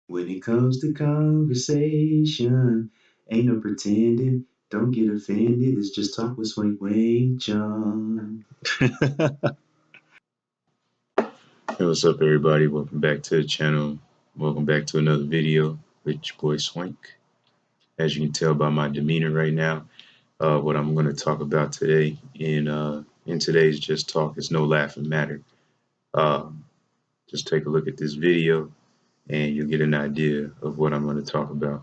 When it comes to conversation, ain't no pretending. Don't get offended. It's just talk with Swank Wang Chung. Hey, what's up, everybody? Welcome back to the channel. Welcome back to another video with your boy Swank. As you can tell by my demeanor right now, what I'm going to talk about today in today's Just Talk is no laughing matter. Just take a look at this video, and you'll get an idea of what I'm going to talk about.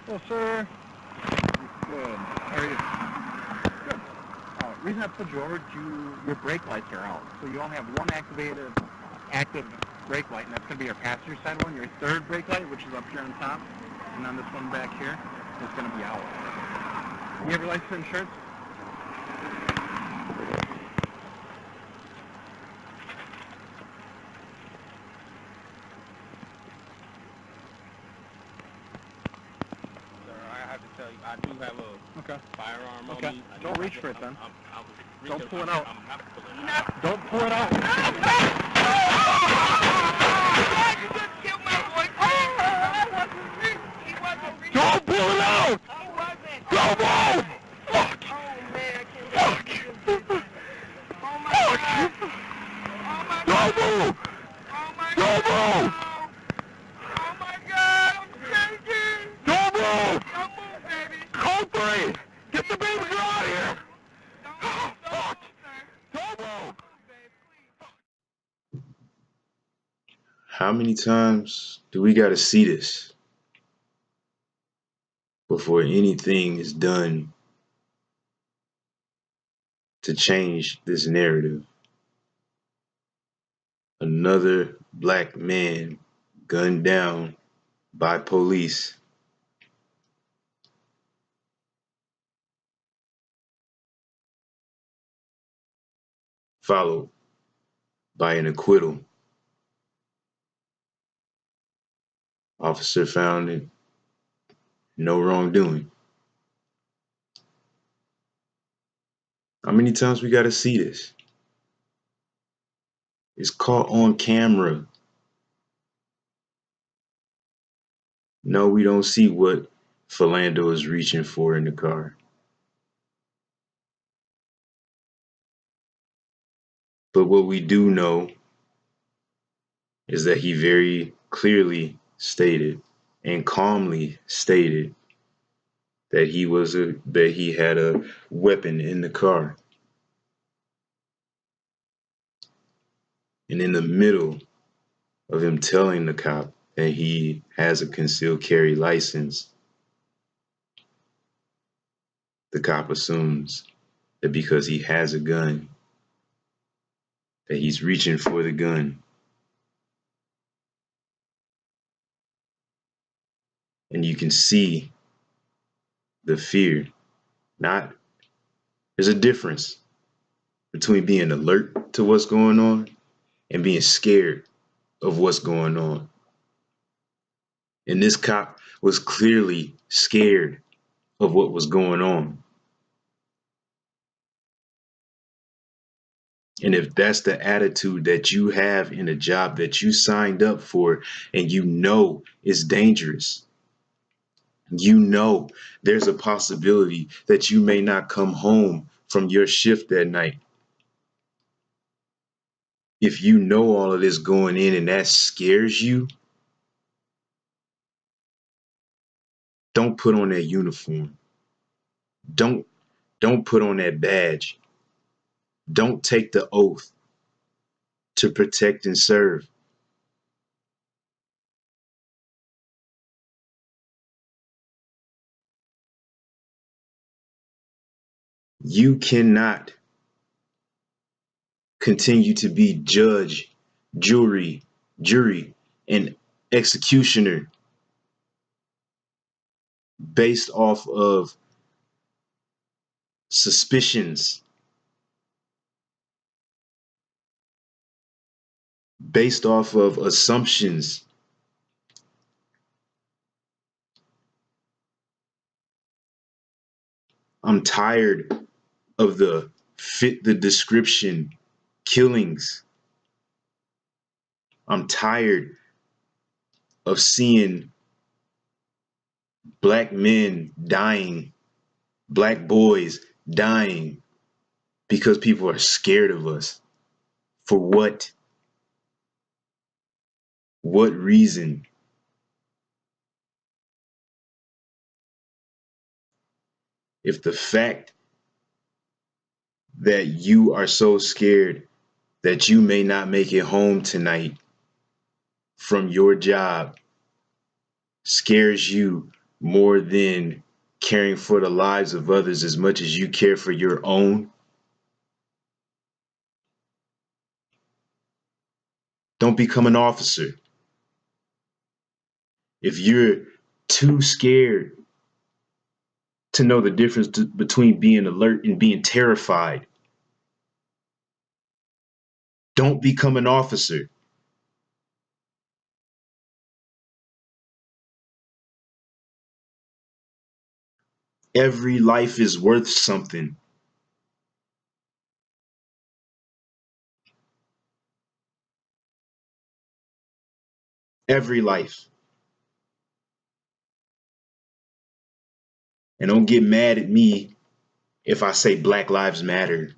Well, sir. Good. How are you? Good. Reason I pulled you over, your brake lights are out. So you only have one active brake light, and that's going to be your passenger side one. Your third brake light, which is up here on top, and then this one back here, is going to be out. You have your license and insurance? Sir, I have to tell you, I do have a firearm on me. Don't reach for it then. Don't pull it I'm out. not pulling it out. Don't pull it out. You just killed my boy. He wasn't reaching. Don't pull it out! He wasn't. Don't move! Fuck! Oh man, I can't Fuck! believe you just did that. Oh my Fuck! God. Oh my Don't God. move! Oh my Don't God. move! Oh my God. I'm shaking. Don't move! Don't move, baby. Code 3! Get the baby girl out of here! Don't Oh, move, fuck! sir. Don't move! How many times do we got to see this before anything is done to change this narrative? Another black man gunned down by police, followed by an acquittal. Officer found it, no wrongdoing. How many times we got to see this? It's caught on camera. No, we don't see what Philando is reaching for in the car. But what we do know is that he very clearly stated and calmly stated that he had a weapon in the car. And in the middle of him telling the cop that he has a concealed carry license, the cop assumes that because he has a gun, that he's reaching for the gun. And you can see the fear. There's a difference between being alert to what's going on and being scared of what's going on. And this cop was clearly scared of what was going on. And if that's the attitude that you have in a job that you signed up for and you know is dangerous, you know there's a possibility that you may not come home from your shift that night. If you know all of this going in and that scares you, don't put on that uniform. Don't put on that badge. Don't take the oath to protect and serve. You cannot continue to be judge, jury, and executioner based off of suspicions, based off of assumptions. I'm tired of the fit the description killings. I'm tired of seeing black men dying, black boys dying because people are scared of us. For what? What reason? If the fact that you are so scared that you may not make it home tonight from your job scares you more than caring for the lives of others as much as you care for your own, don't become an officer. If you're too scared to know the difference between being alert and being terrified, don't become an officer. Every life is worth something. Every life. And don't get mad at me if I say Black Lives Matter.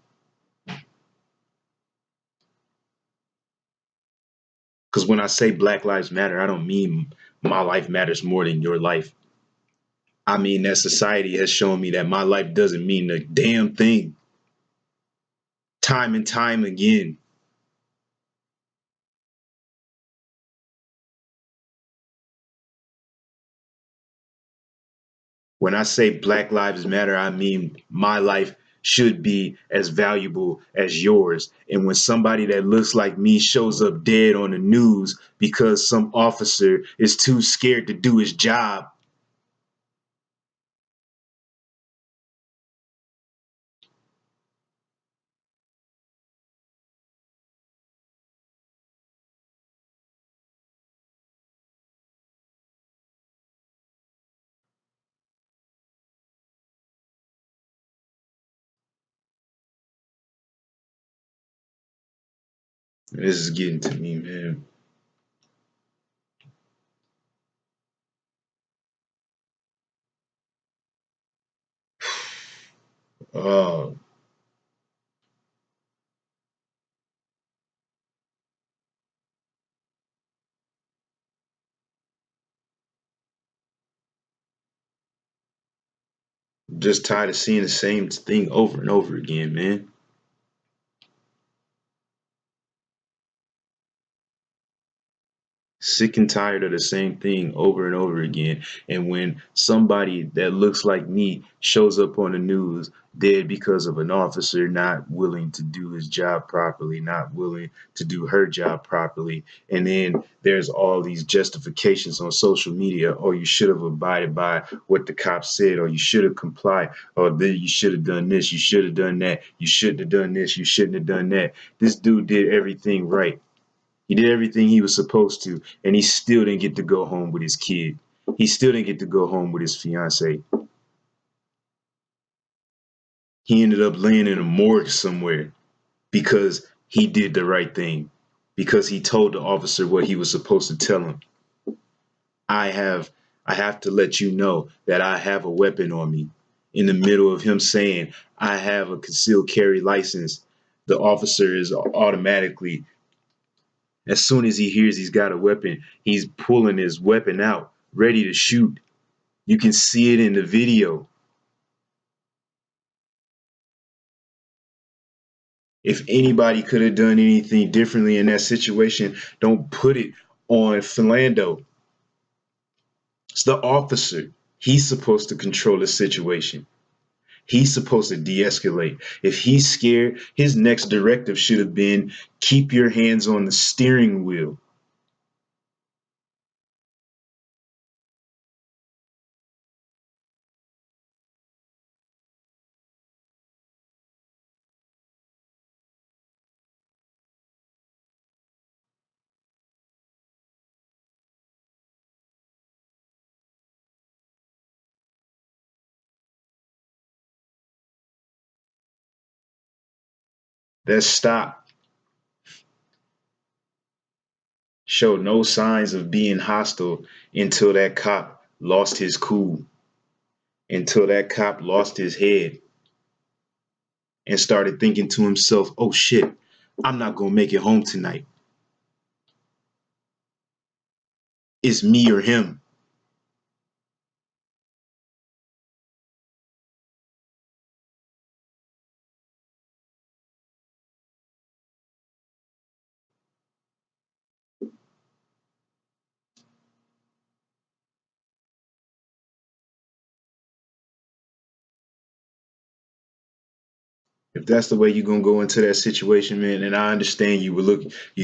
Because when I say Black Lives Matter, I don't mean my life matters more than your life. I mean that society has shown me that my life doesn't mean a damn thing. Time and time again. When I say Black Lives Matter, I mean my life should be as valuable as yours. And when somebody that looks like me shows up dead on the news because some officer is too scared to do his job, this is getting to me, man. Oh, I'm just tired of seeing the same thing over and over again, man. Sick and tired of the same thing over and over again. And when somebody that looks like me shows up on the news dead because of an officer not willing to do his job properly, not willing to do her job properly, and then there's all these justifications on social media, oh, you should have abided by what the cops said, or you should have complied, or you should have done this, you should have done that, you shouldn't have done this, you shouldn't have done that. This dude did everything right. He did everything he was supposed to, and he still didn't get to go home with his kid. He still didn't get to go home with his fiance. He ended up laying in a morgue somewhere because he did the right thing, because he told the officer what he was supposed to tell him. I have I have to let you know that I have a weapon on me. In the middle of him saying, I have a concealed carry license, the officer is automatically, as soon as he hears he's got a weapon, he's pulling his weapon out, ready to shoot. You can see it in the video. If anybody could have done anything differently in that situation, don't put it on Philando. It's the officer. He's supposed to control the situation. He's supposed to de-escalate. If he's scared, his next directive should have been keep your hands on the steering wheel. That stop showed no signs of being hostile until that cop lost his cool, until that cop lost his head and started thinking to himself, oh shit, I'm not going to make it home tonight. It's me or him. If that's the way you're gonna go into that situation, man, and I understand you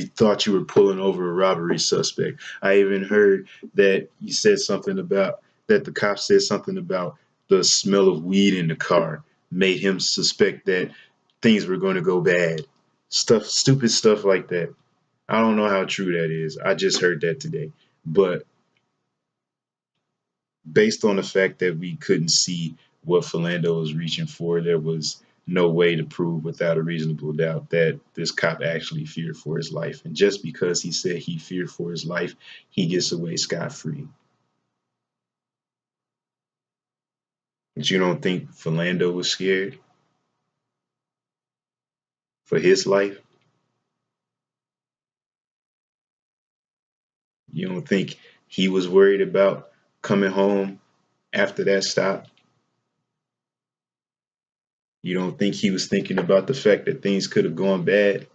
thought you were pulling over a robbery suspect. I even heard that you said something about that the cop said something about the smell of weed in the car made him suspect that things were going to go bad. Stuff, stupid stuff like that. I don't know how true that is. I just heard that today. But based on the fact that we couldn't see what Philando was reaching for, there was no way to prove without a reasonable doubt that this cop actually feared for his life. And just because he said he feared for his life, he gets away scot-free. But you don't think Philando was scared for his life? You don't think he was worried about coming home after that stop? You don't think he was thinking about the fact that things could have gone bad?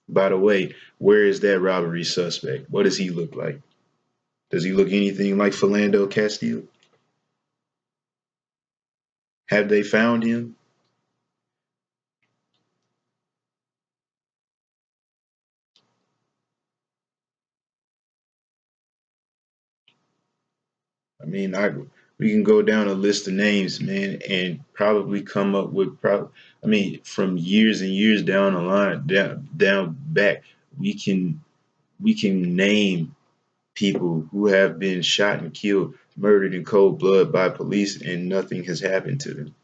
By the way, where is that robbery suspect? What does he look like? Does he look anything like Philando Castile? Have they found him? I mean, we can go down a list of names, man, and probably come up with I mean, from years and years down the line, down back, we can name people who have been shot and killed, murdered in cold blood by police, and nothing has happened to them.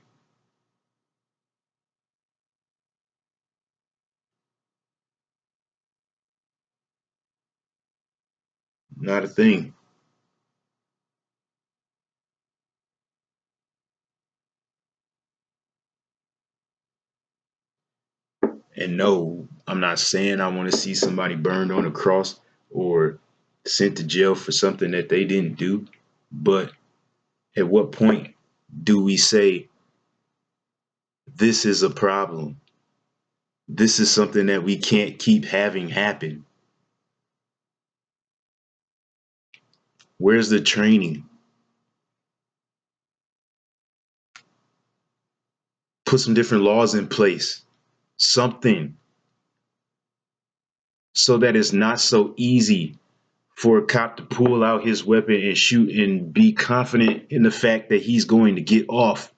Not a thing. And no, I'm not saying I want to see somebody burned on a cross or sent to jail for something that they didn't do. But at what point do we say this is a problem? This is something that we can't keep having happen. Where's the training? Put some different laws in place. Something so that it's not so easy for a cop to pull out his weapon and shoot and be confident in the fact that he's going to get off.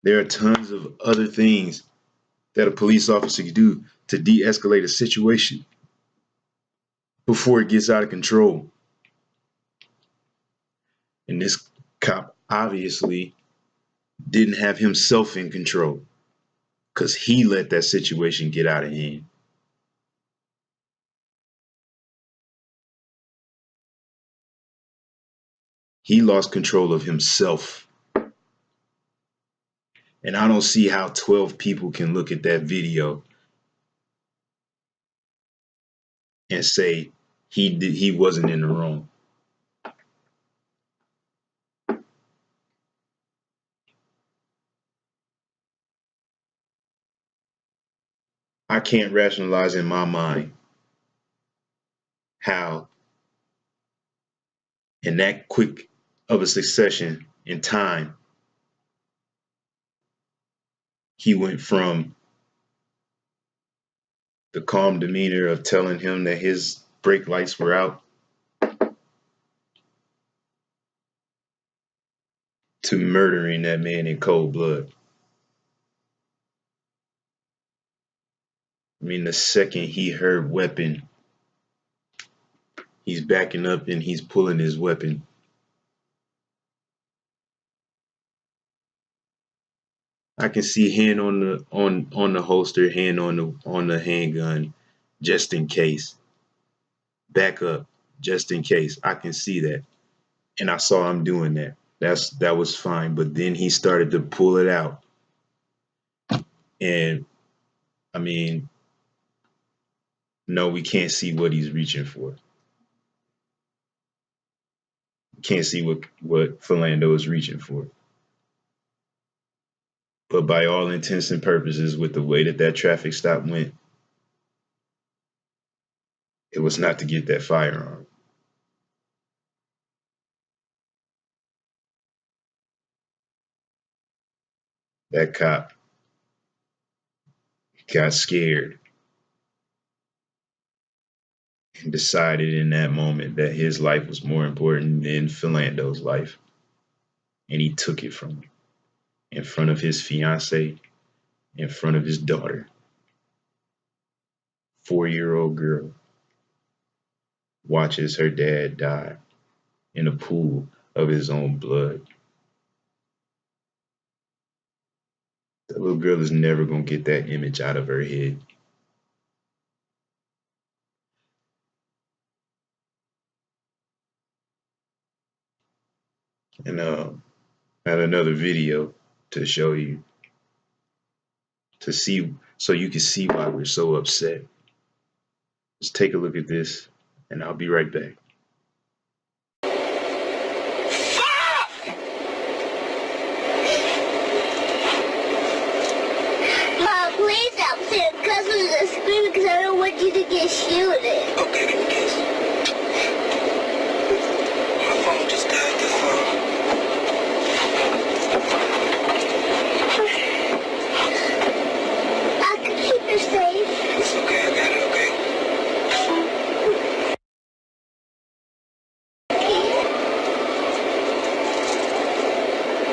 There are tons of other things that a police officer can do to de-escalate a situation before it gets out of control. And this cop obviously didn't have himself in control because he let that situation get out of hand. He lost control of himself. And I don't see how 12 people can look at that video and say he wasn't in the wrong. I can't rationalize in my mind how, in that quick of a succession in time, he went from the calm demeanor of telling him that his brake lights were out to murdering that man in cold blood. I mean, the second he heard weapon, he's backing up and he's pulling his weapon. I can see hand on the holster, hand on the handgun, just in case. Back up, just in case. I can see that, and I saw him doing that. That was fine. But then he started to pull it out, and I mean, no, we can't see what he's reaching for. Can't see what Philando is reaching for. But by all intents and purposes, with the way that traffic stop went, it was not to get that firearm. That cop got scared and decided in that moment that his life was more important than Philando's life. And he took it from him in front of his fiance, in front of his daughter. 4-year-old girl watches her dad die in a pool of his own blood. That little girl is never going to get that image out of her head. And I had another video to show you, to see, so you can see why we're so upset. Just take a look at this, and I'll be right back. Mom, please stop saying cousins and screaming because I don't want you to get shielded. Okay, give me a kiss. My phone just died, that's all. I can keep her safe. It's okay, I got it, okay?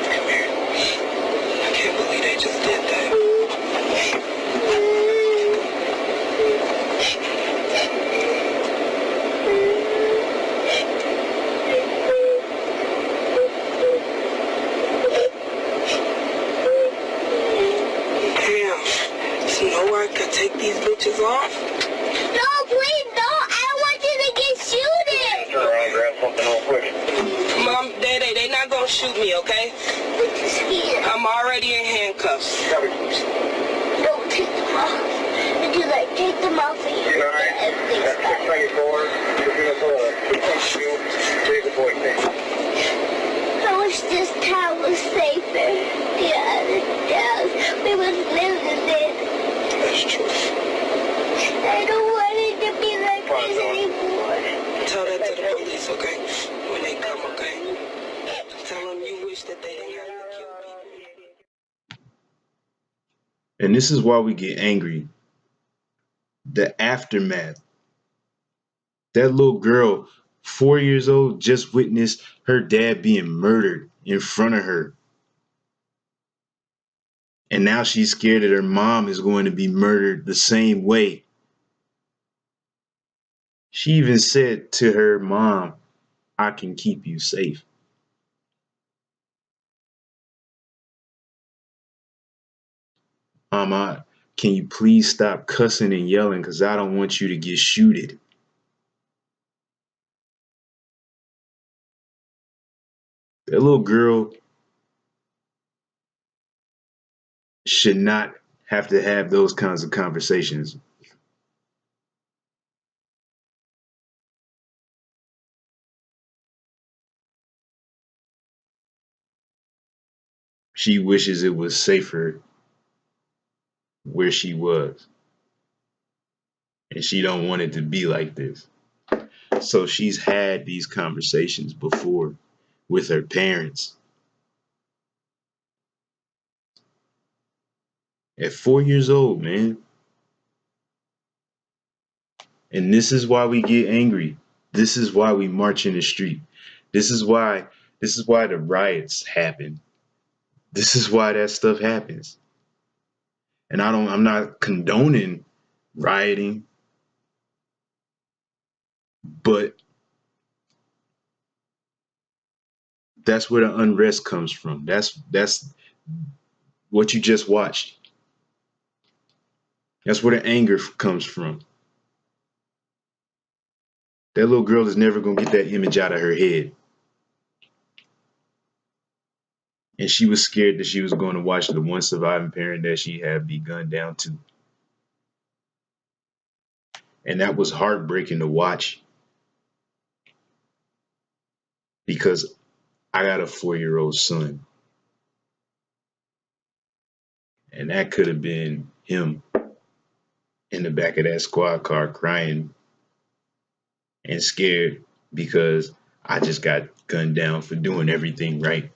Come here. I can't believe they just did that. Damn. So nowhere I could take these bitches off? No, please, no. I don't want you to get shielded. Turn around and grab something real quick. Mom, Daddy, they not gonna shoot me, okay? But you're scared. I'm already in handcuffs. Don't take them off. If you like, take them off and you You alright? everything's That's fine. 694. You're gonna put a shield. Take the boy thing. I wish this town was safer. The other towns, we was living in. That's true. I don't want it to be like this anymore. Tell that to the police, okay? When they come, okay? Tell them you wish that they didn't have to kill people. And this is why we get angry. The aftermath. That little girl, 4 years old, just witnessed her dad being murdered in front of her. And now she's scared that her mom is going to be murdered the same way. She even said to her mom, I can keep you safe. Mama, can you please stop cussing and yelling because I don't want you to get shooted. That little girl should not have to have those kinds of conversations. She wishes it was safer where she was. and she don't want it to be like this. So she's had these conversations before with her parents. At 4 years old, man. And this is why we get angry. This is why we march in the street. This is why the riots happen. This is why that stuff happens. And I'm not condoning rioting, but that's where the unrest comes from. That's what you just watched. That's where the anger comes from. That little girl is never going to get that image out of her head. And she was scared that she was going to watch the one surviving parent that she had be gunned down to. And that was heartbreaking to watch, because I got a 4-year-old son. And that could have been him in the back of that squad car crying and scared because I just got gunned down for doing everything right.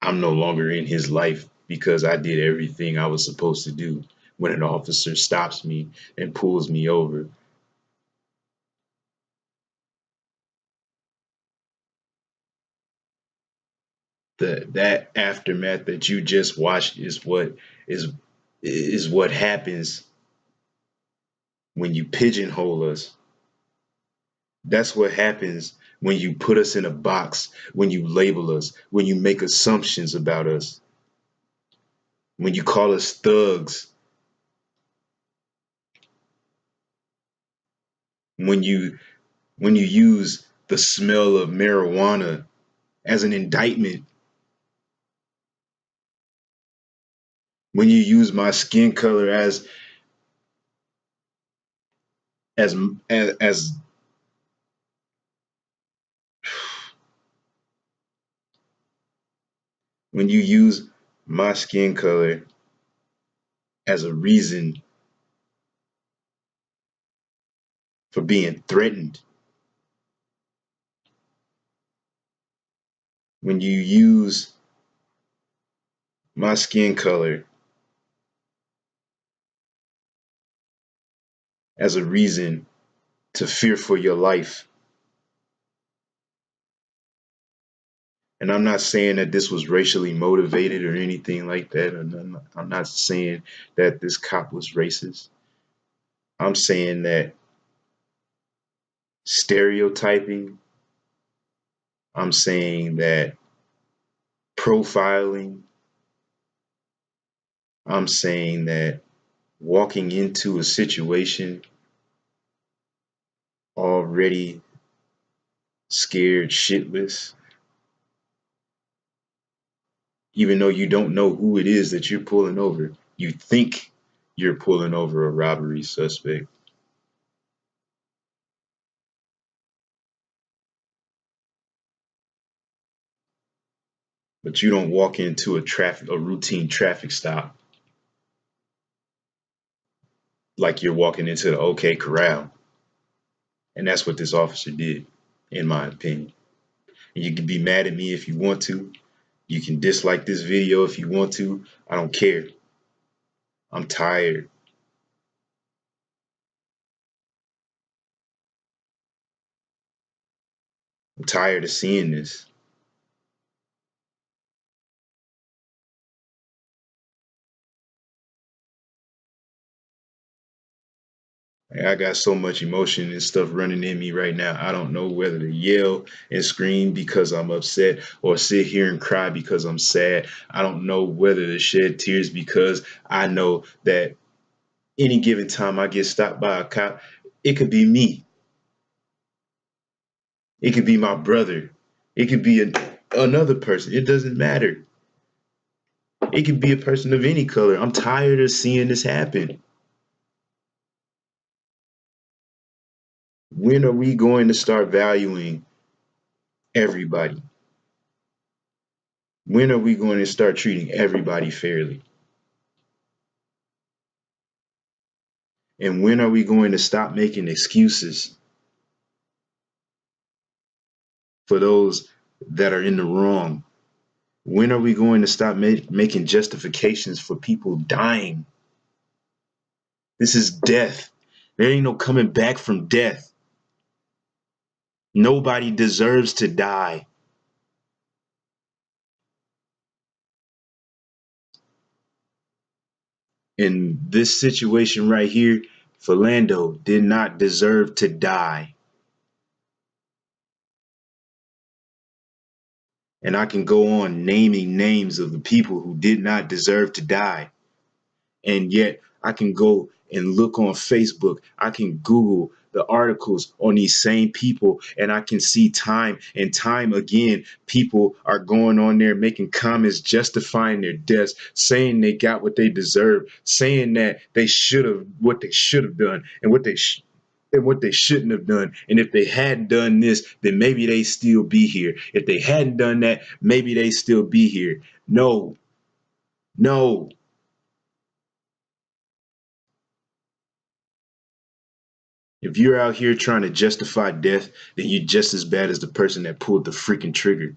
I'm no longer in his life because I did everything I was supposed to do. When an officer stops me and pulls me over, that aftermath that you just watched is what happens when you pigeonhole us. That's what happens when you put us in a box, when you label us, when you make assumptions about us, when you call us thugs, when you use the smell of marijuana as an indictment, when you use my skin color as as when you use my skin color as a reason for being threatened, when you use my skin color as a reason to fear for your life. And I'm not saying that this was racially motivated or anything like that. I'm not saying that this cop was racist. I'm saying that stereotyping, I'm saying that profiling, I'm saying that walking into a situation already scared shitless, even though you don't know who it is that you're pulling over. You think you're pulling over a robbery suspect. But you don't walk into a routine traffic stop like you're walking into the OK Corral. And that's what this officer did, in my opinion. And you can be mad at me if you want to. You can dislike this video if you want to. I don't care. I'm tired. I'm tired of seeing this. I got so much emotion and stuff running in me right now. I don't know whether to yell and scream because I'm upset or sit here and cry because I'm sad. I don't know whether to shed tears because I know that any given time I get stopped by a cop, it could be me. It could be my brother. It could be another person. It doesn't matter. It could be a person of any color. I'm tired of seeing this happen. When are we going to start valuing everybody? When are we going to start treating everybody fairly? And when are we going to stop making excuses for those that are in the wrong? When are we going to stop making justifications for people dying? This is death. There ain't no coming back from death. Nobody deserves to die. In this situation right here, Philando did not deserve to die. And I can go on naming names of the people who did not deserve to die. And yet I can go and look on Facebook. I can Google the articles on these same people, and I can see time and time again, people are going on there making comments justifying their deaths, saying they got what they deserve, saying that they should have what they should have done and what they shouldn't have done. And if they hadn't done this, then maybe they still be here. If they hadn't done that, maybe they still be here. No, no. If you're out here trying to justify death, then you're just as bad as the person that pulled the freaking trigger.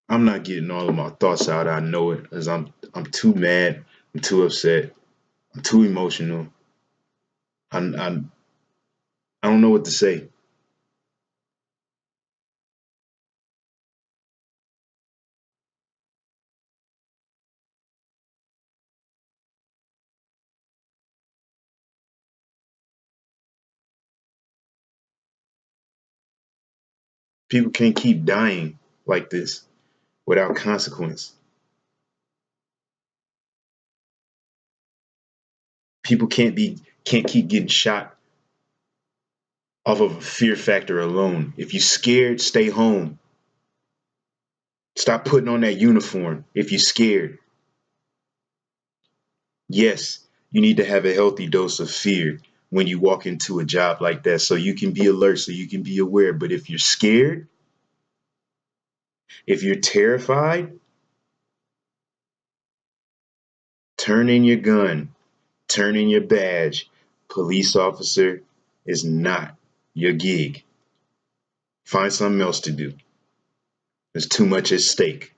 I'm not getting all of my thoughts out. I know it, as I'm too mad, I'm too upset, I'm too emotional. I'm I don't know what to say. People can't keep dying like this without consequence. People can't keep getting shot off of a fear factor alone. If you're scared, stay home. Stop putting on that uniform if you're scared. Yes, you need to have a healthy dose of fear when you walk into a job like that so you can be alert, so you can be aware. But if you're scared, if you're terrified, turn in your gun, turn in your badge. Police officer is not your gig. Find something else to do. There's too much at stake.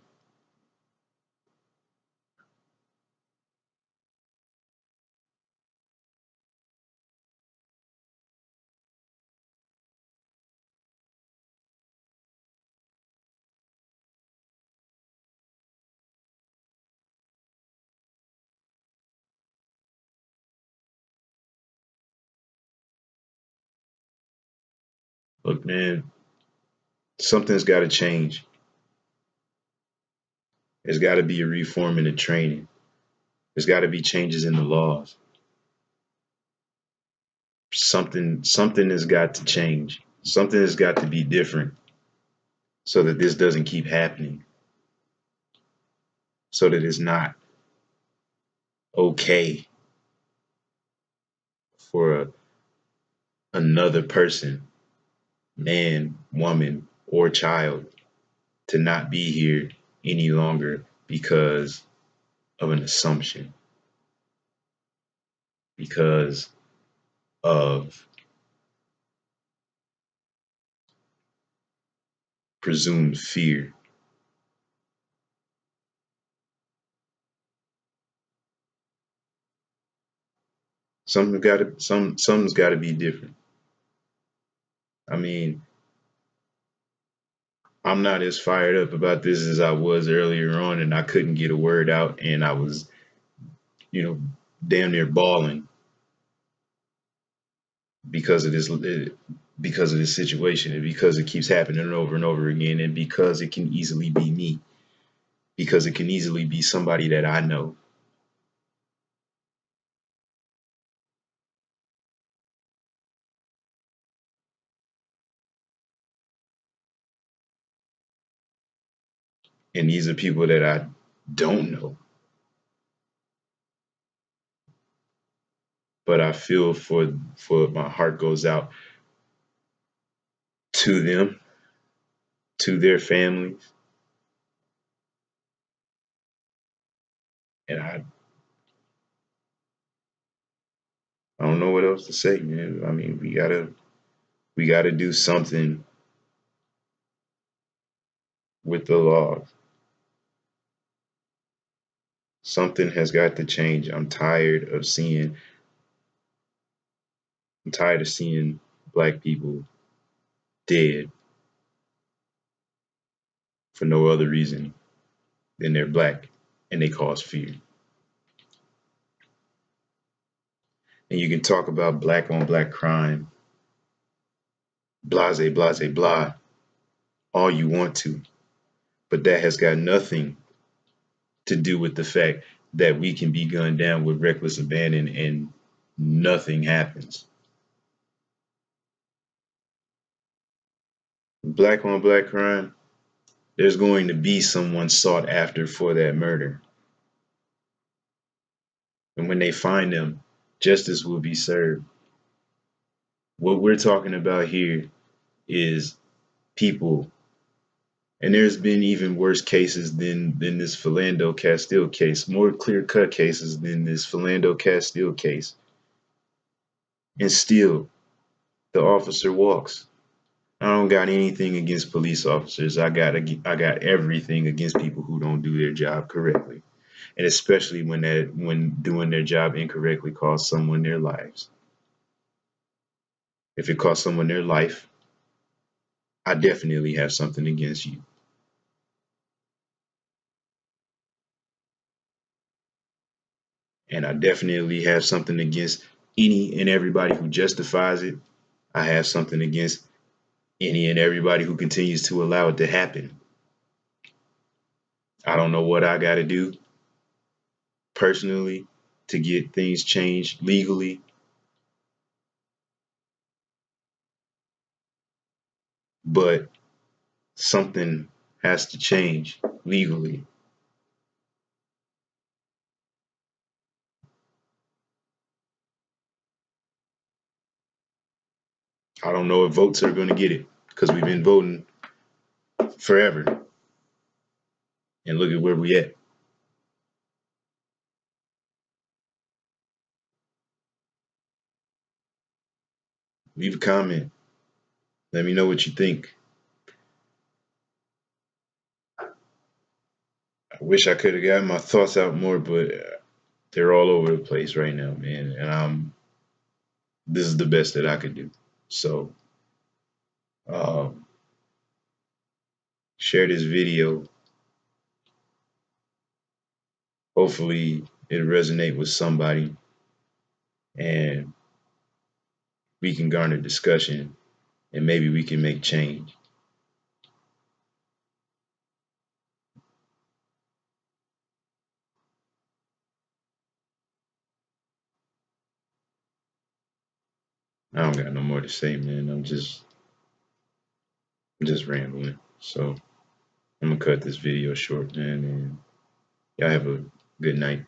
Look, man, something's got to change. There's got to be a reform in the training. There's got to be changes in the laws. Something has got to change. Something has got to be different so that this doesn't keep happening. So that it's not okay for another person, man, woman, or child, to not be here any longer because of an assumption, because of presumed fear. Something's got to be different. I mean, I'm not as fired up about this as I was earlier on, and I couldn't get a word out, and I was, you know, damn near bawling because of this situation, and because it keeps happening over and over again, and because it can easily be me, because it can easily be somebody that I know. And these are people that I don't know. but I feel for my heart goes out to them, to their families, and I don't know what else to say, man. I mean, we gotta do something with the law. Something has got to change. I'm tired of seeing black people dead for no other reason than they're black and they cause fear. And you can talk about black on black crime, blase, blase, blah, all you want to, but that has got nothing to do with the fact that we can be gunned down with reckless abandon and nothing happens. Black on black crime, there's going to be someone sought after for that murder. And when they find them, justice will be served. What we're talking about here is people, and there's been even worse cases than this Philando Castile case, more clear-cut cases than this Philando Castile case. And still, the officer walks. I don't got anything against police officers. I got everything against people who don't do their job correctly, and especially when doing their job incorrectly costs someone their lives. If it costs someone their life, I definitely have something against you. And I definitely have something against any and everybody who justifies it. I have something against any and everybody who continues to allow it to happen. I don't know what I got to do personally to get things changed legally, but something has to change legally. I don't know if votes are going to get it because we've been voting forever. And look at where we at. Leave a comment. Let me know what you think. I wish I could have gotten my thoughts out more, but they're all over the place right now, man. And this is the best that I could do. So um, share this video. Hopefully it resonate with somebody and we can garner discussion and maybe we can make change. I don't got no more to say, man. I'm just rambling. So I'm gonna cut this video short, man, and y'all have a good night.